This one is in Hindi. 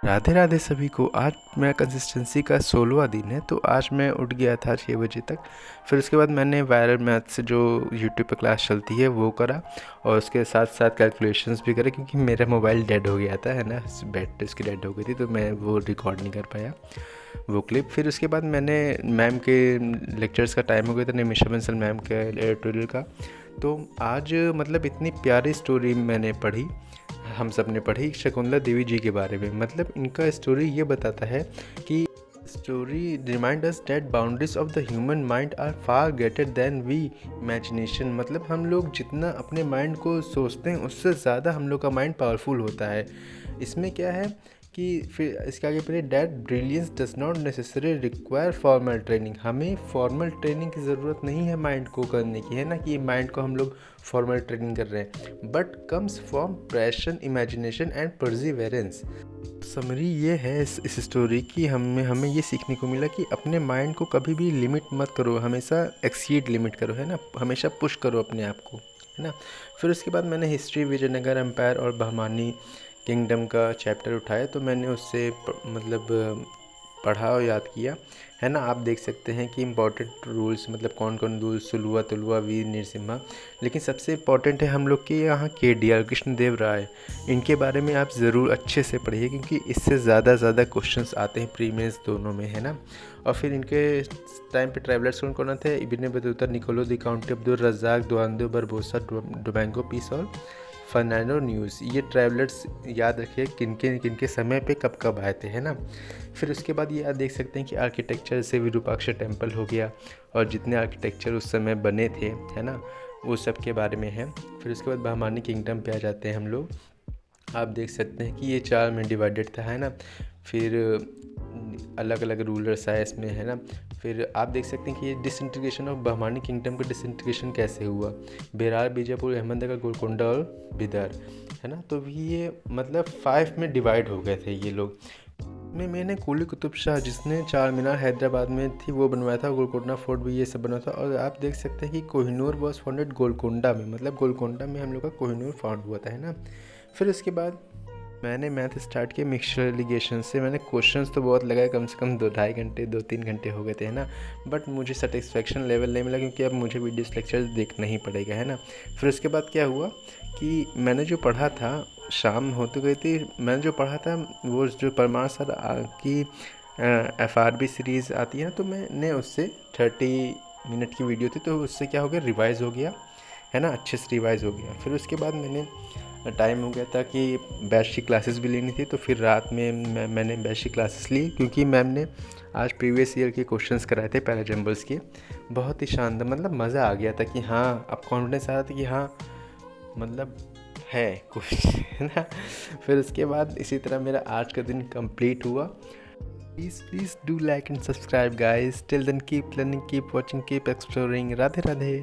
राधे राधे सभी को। आज मेरा कंसिस्टेंसी का 16वां दिन है। तो आज मैं उठ गया था 6 बजे तक। फिर उसके बाद मैंने वायरल मैथ से जो यूट्यूब पे क्लास चलती है वो करा, और उसके साथ साथ कैलकुलेशंस भी करे, क्योंकि मेरा मोबाइल डेड हो गया था, है ना, बैटरी उसकी डेड हो गई थी, तो मैं वो रिकॉर्ड नहीं कर पाया वो क्लिप। फिर उसके बाद मैंने मैम के लेक्चर्स का टाइम हो गया था, निमिषा बंसल मैम के एडिटोरियल का। तो आज मतलब इतनी प्यारी स्टोरी मैंने पढ़ी, हम सब ने पढ़ी शकुंतला देवी जी के बारे में। मतलब इनका स्टोरी ये बताता है कि story remind us that boundaries of the human mind are far greater than we imagination. मतलब हम लोग जितना अपने माइंड को सोचते हैं उससे ज़्यादा हम लोग का माइंड पावरफुल होता है। इसमें क्या है कि फिर इसके आगे पढ़े, that brilliance does not necessary require formal training. हमें फॉर्मल ट्रेनिंग की ज़रूरत नहीं है माइंड को करने की, है ना, कि माइंड को हम लोग फॉर्मल ट्रेनिंग कर रहे हैं, but comes from passion, imagination and perseverance. Summary ये है इस स्टोरी की, हमें ये सीखने को मिला कि अपने माइंड को कभी भी लिमिट मत करो, हमेशा एक्सीड लिमिट करो, है ना, हमेशा पुश करो अपने आप को, है ना। फिर उसके बाद मैंने हिस्ट्री, विजयनगर एम्पायर और बहमानी किंगडम का चैप्टर उठाया, तो मैंने उससे मतलब पढ़ा और याद किया, है ना। आप देख सकते हैं कि इम्पॉर्टेंट रूल्स, मतलब कौन कौन रूल्स, सुलुआ तुलुआ वीर नरसिम्हा। लेकिन सबसे इम्पॉर्टेंट है हम लोग के यहाँ KDR कृष्णदेव राय, इनके बारे में आप ज़रूर अच्छे से पढ़िए, क्योंकि इससे ज़्यादा क्वेश्चंस आते हैं प्री मेंस दोनों में, है ना। और फिर इनके टाइम पे ट्रैवलर्स कौन कौन थे, Ibn Battuta, Niccolo de Conti, Abdul Razzaq, Duarte Barbosa, Domingo Paes और फर्नांडो न्यूज़। ये ट्रैवलर्स याद रखिए किनके समय पे कब कब आए थे, है ना। फिर उसके बाद ये आप देख सकते हैं कि आर्किटेक्चर से विरूपाक्ष टेम्पल हो गया, और जितने आर्किटेक्चर उस समय बने थे, है ना, वो सब के बारे में है। फिर उसके बाद बहमानी किंगडम पे आ जाते हैं हम लोग। आप देख सकते हैं कि ये 4 में डिवाइडेड था, है ना। फिर अलग अलग रूलर्स आए इसमें, है ना। फिर आप देख सकते हैं कि ये डिसइंटीग्रेशन ऑफ बहमानी किंगडम का डिसइंटीग्रेशन कैसे हुआ, बेरार, बीजापुर, अहमदनगर, गोलकोंडा और बिदर, है ना। तो ये मतलब 5 में डिवाइड हो गए थे ये लोग। मैंने कुली कुतुब शाह, जिसने चार मीनार हैदराबाद में थी वो बनवाया था, गोलकोंडा फोर्ट भी ये सब बना था। और आप देख सकते हैं कि कोहिनूर वॉज फाउंडेड गोलकोंडा में, मतलब गोलकोंडा में हम लोग का कोहिनूर फाउंड हुआ था, है ना। फिर उसके बाद मैंने मैथ स्टार्ट किया मिक्सचर एलिगेशन से। मैंने क्वेश्चंस तो बहुत लगाए, कम से कम 2-2.5 घंटे हो गए थे, है ना। बट मुझे सेटिस्फेक्शन लेवल नहीं मिला, क्योंकि अब मुझे वीडियोस लेक्चर देखना ही पड़ेगा, है ना। फिर उसके बाद क्या हुआ कि मैंने जो पढ़ा था, शाम होती गई थी, मैंने जो पढ़ा था वो जो परमार सर की FRB सीरीज़ आती है ना, तो मैंने उससे 30 मिनट की वीडियो थी, तो उससे क्या हो गया, रिवाइज़ हो गया, है ना, अच्छे से रिवाइज़ हो गया। फिर उसके बाद मैंने टाइम हो गया था कि बैच की क्लासेस भी लेनी थी, तो फिर रात में मैंने बैच की क्लासेस ली, क्योंकि मैम ने आज प्रीवियस ईयर के क्वेश्चंस कराए थे पैराजम्बल्स के। बहुत ही शानदार, मतलब मज़ा आ गया था कि हाँ, अब कॉन्फिडेंस आ रहा था कि हाँ, मतलब है कुछ, है ना। फिर उसके बाद इसी तरह मेरा आज का दिन कंप्लीट हुआ। Please do like and subscribe guys. Till then keep learning, keep watching, keep exploring. Radhe Radhe.